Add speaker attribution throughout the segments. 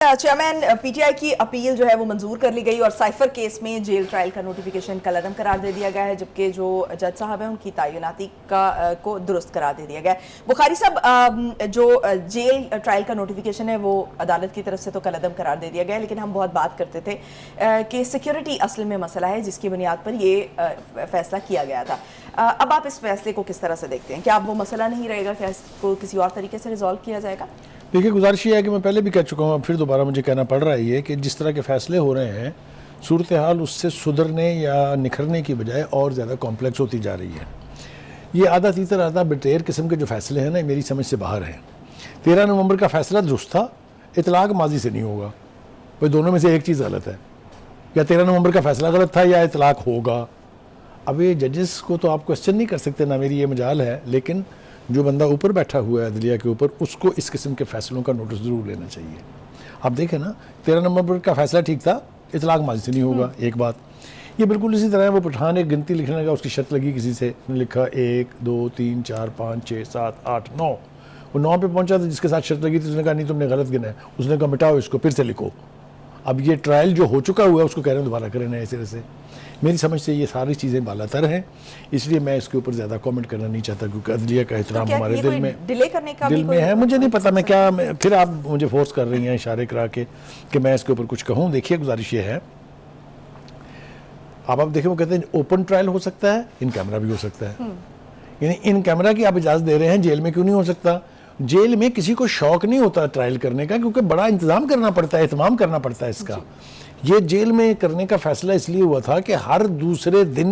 Speaker 1: Chairman P T I کی appeal جو ہے وہ منظور کر لی گئی اور سائفر کیس میں جیل ٹرائل کا نوٹیفیکیشن کالعدم قرار دے دیا گیا ہے، جبکہ جو جج صاحب ہیں ان کی تعیناتی کو درست قرار دے دیا گیا ہے۔ بخاری صاحب، جو جیل ٹرائل کا نوٹیفیکیشن ہے وہ عدالت کی طرف سے تو کالعدم قرار دے دیا گیا ہے، لیکن ہم بہت بات کرتے تھے کہ سیکیورٹی اصل میں مسئلہ ہے جس کی بنیاد پر یہ فیصلہ کیا گیا تھا۔ اب آپ اس فیصلے کو کس طرح سے دیکھتے ہیں؟ کیا اب وہ مسئلہ نہیں رہے گا کہ اس کو کسی اور طریقے سے ریزالو کیا جائے گا؟
Speaker 2: دیکھیے، گزارش یہ ہے کہ میں پہلے بھی کہہ چکا ہوں، اب پھر دوبارہ مجھے کہنا پڑ رہا ہے یہ کہ جس طرح کے فیصلے ہو رہے ہیں، صورتحال اس سے سدھرنے یا نکھرنے کی بجائے اور زیادہ کمپلیکس ہوتی جا رہی ہے۔ یہ آدھا تیتر آدھا بٹیر قسم کے جو فیصلے ہیں نا، میری سمجھ سے باہر ہیں۔ 13 نومبر کا فیصلہ درست تھا، اطلاق ماضی سے نہیں ہوگا، بھائی دونوں میں سے ایک چیز غلط ہے، یا 13 نومبر کا فیصلہ غلط تھا یا اطلاق ہوگا۔ اب یہ ججز کو تو آپ کوسچن نہیں کر سکتے، نہ میری یہ مجال ہے، لیکن جو بندہ اوپر بیٹھا ہوا ہے عدلیہ کے اوپر، اس کو اس قسم کے فیصلوں کا نوٹس ضرور لینا چاہیے۔ آپ دیکھیں نا، 13 نومبر کا فیصلہ ٹھیک تھا، اطلاق ماضی سے نہیں ہوگا، ایک بات۔ یہ بالکل اسی طرح ہے، وہ پٹھان ایک گنتی لکھنے کا اس کی شرط لگی کسی سے، نے لکھا 1 2 3 4 5 6 7 8 9، وہ 9 پہ پہنچا تھا، جس کے ساتھ شرط لگی تھی اس نے کہا نہیں تم نے غلط گنا ہے، اس نے کہا مٹاؤ اس کو، پھر سے لکھو۔ اب یہ ٹرائل جو ہو چکا ہوا ہے اس کو کہہ رہے ہیں دوبارہ کریں نئے سرے سے۔ میری سمجھ سے یہ ساری چیزیں بالا تر ہیں، اس لیے میں اس کے اوپر زیادہ کامنٹ کرنا نہیں چاہتا، کیونکہ عدلیہ کا احترام ہمارے دل میں ہے۔ مجھے نہیں پتا میں کیا، پھر آپ مجھے فورس کر رہی ہیں اشارے کرا کے کہ میں اس کے اوپر کچھ کہوں۔ دیکھیے، گزارش یہ ہے، آپ دیکھیں، وہ کہتے ہیں اوپن ٹرائل ہو سکتا ہے، ان کیمرہ بھی ہو سکتا ہے، یعنی ان کیمرہ کی آپ اجازت دے رہے ہیں، جیل میں کیوں نہیں ہو سکتا؟ جیل میں کسی کو شوق نہیں ہوتا ٹرائل کرنے کا، کیونکہ بڑا انتظام کرنا پڑتا ہے، اہتمام کرنا پڑتا ہے اس کا۔ یہ جیل میں کرنے کا فیصلہ اس لیے ہوا تھا کہ ہر دوسرے دن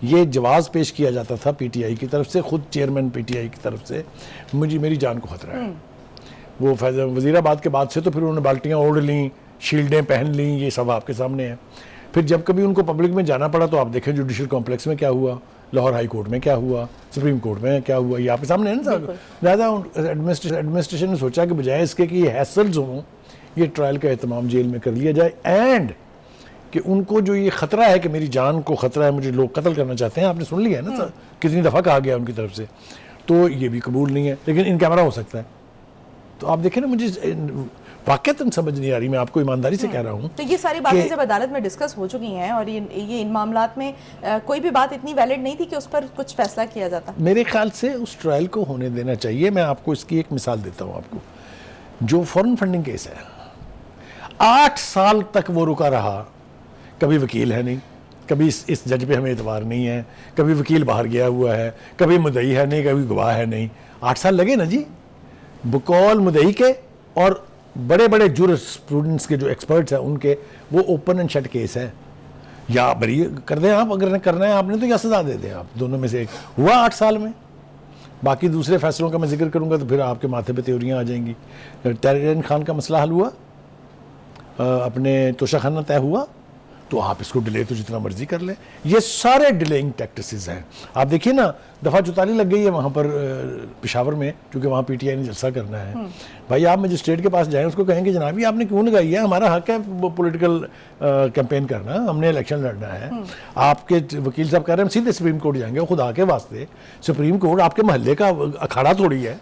Speaker 2: یہ جواز پیش کیا جاتا تھا پی ٹی آئی کی طرف سے، خود چیئرمین پی ٹی آئی کی طرف سے، میری جان کو خطرہ ہے۔ وہ وزیر آباد کے بعد سے تو پھر انہوں نے بالٹیاں اوڑھ لیں، شیلڈیں پہن لیں، یہ سب آپ کے سامنے ہے۔ پھر جب کبھی ان کو پبلک میں جانا پڑا تو آپ دیکھیں جوڈیشل کمپلیکس میں کیا ہوا، لاہور ہائی کورٹ میں کیا ہوا، سپریم کورٹ میں کیا ہوا، یہ آپ کے سامنے ہے نا صاحب۔ زیادہ ایڈمنسٹریشن نے سوچا کہ بجائے اس کے کہ یہ ہیسلز ہوں، یہ ٹرائل کا اہتمام جیل میں کر لیا جائے، اینڈ کہ ان کو جو یہ خطرہ ہے کہ میری جان کو خطرہ ہے، مجھے لوگ قتل کرنا چاہتے ہیں، آپ نے سن لیا ہے نا کتنی دفعہ کہا گیا ان کی طرف سے، تو یہ بھی قبول نہیں ہے، لیکن ان کیمرہ ہو سکتا ہے۔ تو آپ دیکھیں نا، مجھے واقعتاً سمجھ نہیں آ رہی، میں آپ کو ایمانداری سے کہہ رہا ہوں۔
Speaker 1: تو یہ ساری باتیں جب عدالت میں ڈسکس ہو چکی ہیں اور یہ ان معاملات میں کوئی بھی بات اتنی ویلڈ نہیں تھی کہ اس پر کچھ فیصلہ کیا جاتا؟ میرے
Speaker 2: خیال سے اس ٹرائل کو ہونے دینا چاہیے۔ میں آپ کو اس کی ایک مثال دیتا ہوں آپ کو، جو فورن فنڈنگ کیس ہے، 8 سال تک وہ رکا رہا، کبھی وکیل ہے نہیں، کبھی اس جج پہ ہمیں اعتبار نہیں ہے، کبھی وکیل باہر گیا ہوا ہے، کبھی مدعی ہے نہیں، کبھی گواہ ہے نہیں۔ 8 سال لگے نا جی، بقول مدعی کے اور بڑے بڑے جورسپروڈنس کے جو ایکسپرٹس ہیں ان کے، وہ اوپن اینڈ شٹ کیس ہے۔ یا بری کر دیں آپ، اگر کرنا ہے آپ نے تو، یا سزا دے دیں آپ، دونوں میں سے ایک ہوا 8 سال میں۔ باقی دوسرے فیصلوں کا میں ذکر کروں گا تو پھر آپ کے ماتھے پہ تیوریاں آ جائیں گی۔ طاہر خان کا مسئلہ حل ہوا، اپنے توشہ خانہ طے ہوا، تو آپ اس کو ڈیلے تو جتنا مرضی کر لیں۔ یہ سارے ڈیلیئنگ ٹیکٹسز ہیں۔ آپ دیکھیے نا، دفعہ 44 لگ گئی ہے وہاں پر پشاور میں، کیونکہ وہاں پی ٹی آئی نے جلسہ کرنا ہے۔ بھائی آپ مجسٹریٹ کے پاس جائیں، اس کو کہیں کہ جناب آپ نے کیوں لگائی ہے، ہمارا حق ہے پولیٹیکل کیمپین کرنا، ہم نے الیکشن لڑنا ہے۔ آپ کے وکیل صاحب کہہ رہے ہیں ہم سیدھے سپریم کورٹ جائیں گے، خدا کے واسطے سپریم کورٹ آپ کے محلے کا اکھاڑا تھوڑی ہے۔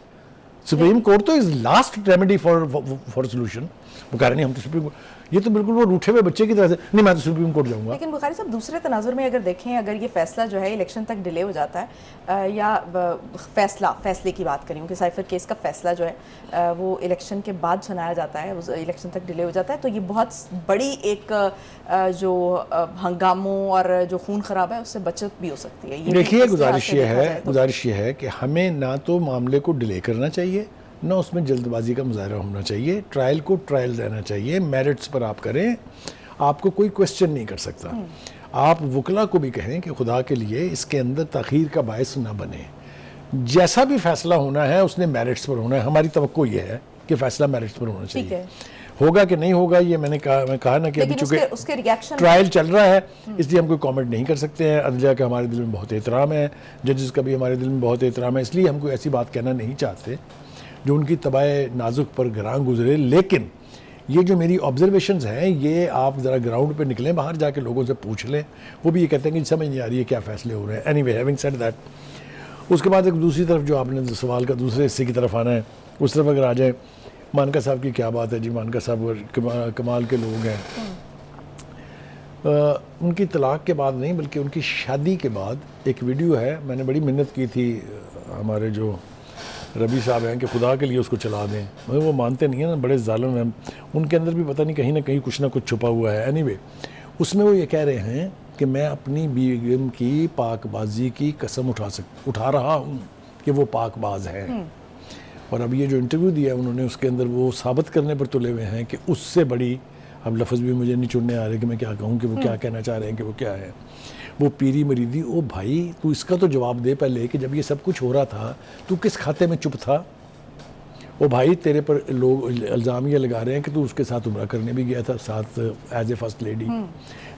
Speaker 2: سپریم کورٹ تو از لاسٹ ریمیڈی فار سولوشن۔ وہ کہہ رہے ہیں ہم تو سپریم کورٹ، یہ تو بالکل وہ روٹھے ہوئے بچے کی طرح سے، نہیں میں تو سپریم کورٹ جاؤں گا۔
Speaker 1: لیکن بخاری صاحب، دوسرے تناظر میں اگر دیکھیں، اگر یہ فیصلہ جو ہے الیکشن تک ڈیلے ہو جاتا ہے، یا فیصلے کی بات کریں کہ سائفر کیس کا فیصلہ جو ہے وہ الیکشن کے بعد سنایا جاتا ہے، الیکشن تک ڈیلے ہو جاتا ہے، تو یہ بہت بڑی ایک جو ہنگاموں اور جو خون خراب ہے اس سے بچت بھی ہو سکتی ہے۔
Speaker 2: دیکھیے، گزارش یہ ہے کہ ہمیں نہ تو معاملے کو ڈیلے کرنا چاہیے، نہ اس میں جلد بازی کا مظاہرہ ہونا چاہیے۔ ٹرائل کو ٹرائل رہنا چاہیے، میرٹس پر آپ کریں، آپ کو کوئی کوسچن نہیں کر سکتا۔ آپ وکلا کو بھی کہیں کہ خدا کے لیے اس کے اندر تاخیر کا باعث نہ بنے، جیسا بھی فیصلہ ہونا ہے اس نے میرٹس پر ہونا ہے۔ ہماری توقع یہ ہے کہ فیصلہ میرٹس پر ہونا چاہیے۔ ہوگا کہ نہیں ہوگا یہ میں نے کہا نا کہ ابھی چونکہ ٹرائل چل رہا ہے اس لیے ہم کوئی کامنٹ نہیں کر سکتے ہیں۔ عدلیہ کا ہمارے دل میں بہت احترام ہے، ججز کا بھی ہمارے دل میں بہت احترام ہے، اس لیے ہم کوئی ایسی بات کہنا نہیں چاہتے جو ان کی طبع نازک پر گراں گزرے۔ لیکن یہ جو میری آبزرویشنز ہیں، یہ آپ ذرا گراؤنڈ پہ نکلیں، باہر جا کے لوگوں سے پوچھ لیں، وہ بھی یہ کہتے ہیں کہ سمجھ نہیں آ رہی ہے کیا فیصلے ہو رہے ہیں۔ Anyway, having said that, اس کے بعد ایک دوسری طرف جو آپ نے سوال کا دوسرے حصے کی طرف آنا ہے، اس طرف اگر آ جائیں، مانکا صاحب کی کیا بات ہے جی, مانکا صاحب کمال کے لوگ ہیں. ان کی طلاق کے بعد نہیں بلکہ ان کی شادی کے بعد ایک ویڈیو ہے, میں نے بڑی محنت کی تھی ہمارے جو ربی صاحب ہیں کہ خدا کے لیے اس کو چلا دیں, مگر وہ مانتے نہیں ہیں نا, بڑے ظالم ہیں. ان کے اندر بھی پتہ نہیں کہیں نہ کہیں کچھ نہ کچھ چھپا ہوا ہے. اینی وے, اس میں وہ یہ کہہ رہے ہیں کہ میں اپنی بیگم کی پاک بازی کی قسم اٹھا رہا ہوں کہ وہ پاک باز ہیں. اور اب یہ جو انٹرویو دیا انہوں نے, اس کے اندر وہ ثابت کرنے پر تلے ہوئے ہیں کہ اس سے بڑی, اب لفظ بھی مجھے نہیں چننے آ رہے کہ میں کیا کہوں کہ وہ کیا کہنا چاہ رہے ہیں کہ وہ کیا ہے. وہ پیری مریدی, او بھائی تو اس کا تو جواب دے پہلے کہ جب یہ سب کچھ ہو رہا تھا تو کس کھاتے میں چپ تھا؟ او بھائی تیرے پر لوگ الزام یہ لگا رہے ہیں کہ تو اس کے ساتھ عمرہ کرنے بھی گیا تھا ساتھ ایز اے فرسٹ لیڈی.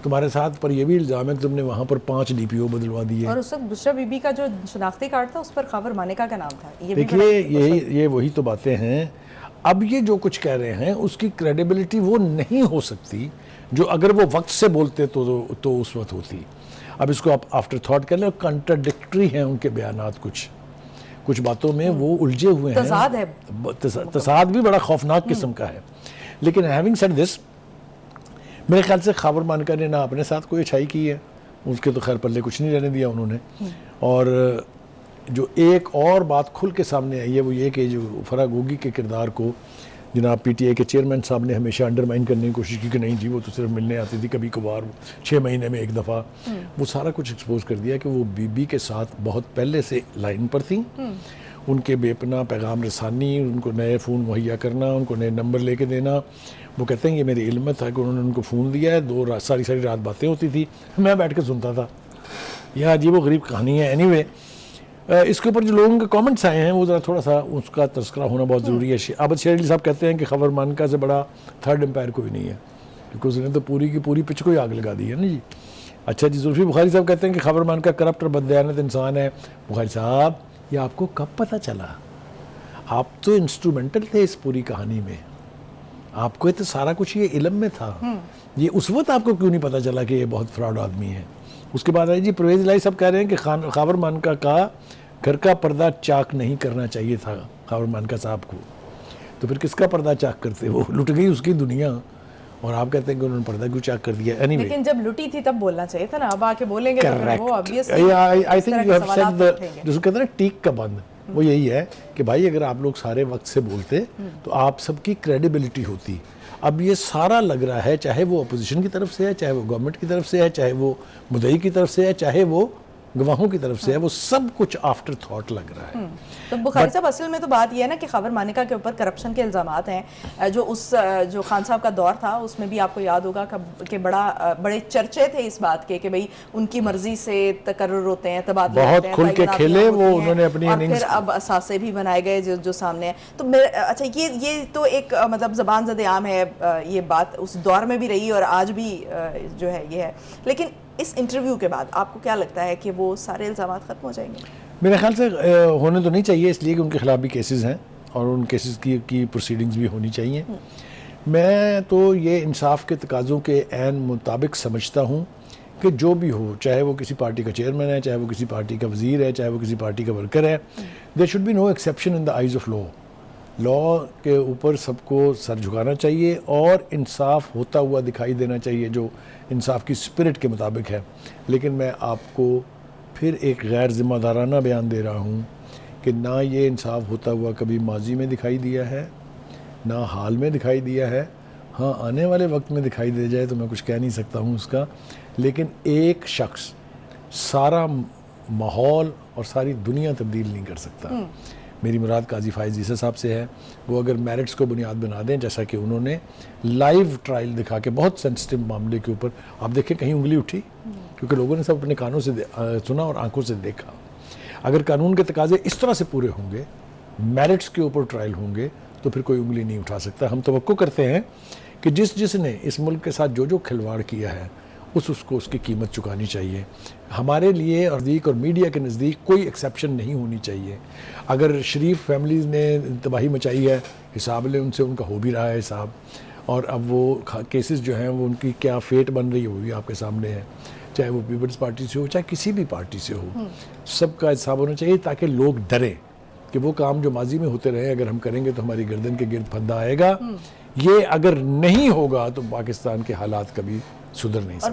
Speaker 2: تمہارے ساتھ پر یہ بھی الزام ہے کہ تم نے وہاں پر 5 DPO بدلوا دیے.
Speaker 1: اور اس وقت بشرا بی بی کا جو شناختی کارڈ تھا اس پر خاور مانیکا کا نام تھا.
Speaker 2: دیکھیے یہ وہی تو باتیں ہیں. اب یہ جو کچھ کہہ رہے ہیں اس کی کریڈیبلٹی وہ نہیں ہو سکتی جو اگر وہ وقت سے بولتے تو اس وقت ہوتی. اب اس کو آپ آفٹر تھاٹ کر لیں, کنٹراڈکٹری ہیں ان کے بیانات, کچھ باتوں میں وہ الجھے ہوئے ہیں,
Speaker 1: تضاد ہے,
Speaker 2: تضاد بھی بڑا خوفناک قسم کا ہے. لیکن ہیونگ سیڈ دس, میرے خیال سے خاور مانکا نے نہ اپنے ساتھ کوئی اچھائی کی ہے, اس کے تو خیر پلے کچھ نہیں رہنے دیا انہوں نے. اور جو ایک اور بات کھل کے سامنے آئی ہے وہ یہ کہ جو فرح گوگی کے کردار کو جناب پی ٹی آئی کے چیئرمین صاحب نے ہمیشہ انڈرمائن کرنے کی کوشش کی کہ نہیں جی وہ تو صرف ملنے آتی تھی کبھی کبھار 6 مہینے میں ایک دفعہ. وہ سارا کچھ ایکسپوز کر دیا کہ وہ بی بی کے ساتھ بہت پہلے سے لائن پر تھیں. ان کے بے پناہ پیغام رسانی, ان کو نئے فون مہیا کرنا, ان کو نئے نمبر لے کے دینا. وہ کہتے ہیں یہ میرے علم میں تھا کہ انہوں نے ان کو فون دیا ہے, ساری رات باتیں ہوتی تھی, میں بیٹھ کے سنتا تھا. یہ عجیب و غریب کہانی ہے. اینی وے, اس کے اوپر جو لوگوں کے کامنٹس آئے ہیں وہ ذرا تھوڑا سا اس کا تذکرہ ہونا بہت ضروری ہے. عابد شیر علی صاحب کہتے ہیں کہ خاور مانکا سے بڑا تھرڈ امپائر کوئی نہیں ہے, کیونکہ اس نے تو پوری کی پوری پچ کو ہی آگ لگا دی ہے نا جی. اچھا جی, زلفی بخاری صاحب کہتے ہیں کہ خاور مانکا کرپٹ اور بددیانت انسان ہے. بخاری صاحب یہ آپ کو کب پتہ چلا؟ آپ تو انسٹرومنٹل تھے اس پوری کہانی میں, آپ کو تو سارا کچھ یہ علم میں تھا. یہ اس وقت آپ کو کیوں نہیں پتہ چلا کہ یہ بہت فراڈ آدمی ہے؟ اس کے بعد آئی جی پرویز الہی صاحب کہہ رہے ہیں کہ خاور مانکا کا گھر کا پردہ چاک نہیں کرنا چاہیے تھا خاور مانکا صاحب کو. تو پھر کس کا پردہ چاک کرتے؟ وہ لٹ گئی اس کی دنیا, اور آپ کہتے ہیں کہ انہوں نے پردہ کیوں چاک کر دیا؟ اینی وے,
Speaker 1: لیکن جب لٹی تھی تب بولنا چاہیے تھا نا, اب آ کے بولیں گے تو وہ obviously
Speaker 2: I think you have said جس کو کہتے ہیں ٹیک کا بند, وہ یہی ہے کہ بھائی اگر آپ لوگ سارے وقت سے بولتے تو آپ سب کی کریڈیبلٹی ہوتی. اب یہ سارا لگ رہا ہے, چاہے وہ اپوزیشن کی طرف سے ہے, چاہے وہ گورنمنٹ کی طرف سے ہے, چاہے وہ مدعی کی طرف سے ہے, چاہے وہ گواہوں کی طرف سے ہے, وہ سب کچھ آفٹر تھاٹ لگ رہا ہے.
Speaker 1: تو بخاری صاحب اصل میں تو بات یہ ہے نا کہ خاور مانیکا کے اوپر کرپشن کے الزامات ہیں. جو خان صاحب کا دور تھا اس میں بھی آپ کو یاد ہوگا کہ بڑے چرچے تھے اس بات کے کہ بھئی ان کی مرضی سے تقرر ہوتے ہیں, تبادلے ہوتے ہیں,
Speaker 2: بہت کھل کے کھیلے وہ, انہوں نے اپنی
Speaker 1: اور پھر اب اثاثے بھی بنائے گئے جو سامنے ہیں. تو اچھا یہ تو ایک مطلب زبان زد عام ہے, یہ بات اس دور میں بھی رہی اور آج بھی جو ہے یہ ہے. لیکن اس انٹرویو کے بعد آپ کو کیا لگتا ہے کہ وہ سارے الزامات ختم ہو جائیں گے؟
Speaker 2: میرے خیال سے ہونے تو نہیں چاہیے, اس لیے کہ ان کے خلاف بھی کیسز ہیں اور ان کیسز کی پروسیڈنگز بھی ہونی چاہیے. میں تو یہ انصاف کے تقاضوں کے عین مطابق سمجھتا ہوں کہ جو بھی ہو, چاہے وہ کسی پارٹی کا چیئرمین ہے, چاہے وہ کسی پارٹی کا وزیر ہے, چاہے وہ کسی پارٹی کا ورکر ہے, there should be no exception in the eyes of law کے اوپر سب کو سر جھکانا چاہیے اور انصاف ہوتا ہوا دکھائی دینا چاہیے جو انصاف کی اسپرٹ کے مطابق ہے. لیکن میں آپ کو پھر ایک غیر ذمہ دارانہ بیان دے رہا ہوں کہ نہ یہ انصاف ہوتا ہوا کبھی ماضی میں دکھائی دیا ہے, نہ حال میں دکھائی دیا ہے. ہاں آنے والے وقت میں دکھائی دے جائے تو میں کچھ کہہ نہیں سکتا ہوں اس کا, لیکن ایک شخص سارا ماحول اور ساری دنیا تبدیل نہیں کر سکتا. میری مراد قاضی فائز عیسیٰ صاحب سے ہے. وہ اگر میرٹس کو بنیاد بنا دیں, جیسا کہ انہوں نے لائیو ٹرائل دکھا کے بہت سینسٹیو معاملے کے اوپر, آپ دیکھیں کہیں انگلی اٹھی, کیونکہ لوگوں نے سب اپنے کانوں سے سنا اور آنکھوں سے دیکھا. اگر قانون کے تقاضے اس طرح سے پورے ہوں گے, میرٹس کے اوپر ٹرائل ہوں گے, تو پھر کوئی انگلی نہیں اٹھا سکتا. ہم توقع کرتے ہیں کہ جس نے اس ملک کے ساتھ جو کھلواڑ کیا ہے اس کو اس کی قیمت چکانی چاہیے. ہمارے لیے نزدیک اور میڈیا کے نزدیک کوئی ایکسیپشن نہیں ہونی چاہیے. اگر شریف فیملیز نے تباہی مچائی ہے, حساب لیں ان سے, ان کا ہو بھی رہا ہے حساب, اور اب وہ کیسز جو ہیں وہ ان کی کیا فیٹ بن رہی ہے وہ بھی آپ کے سامنے ہے. چاہے وہ پیپلز پارٹی سے ہو, چاہے کسی بھی پارٹی سے ہو, سب کا حساب ہونا چاہیے تاکہ لوگ ڈریں کہ وہ کام جو ماضی میں ہوتے رہے اگر ہم کریں گے تو ہماری گردن کے گرد پھندا آئے گا. یہ اگر نہیں ہوگا تو پاکستان کے حالات کبھی سدھر نہیں سکتے.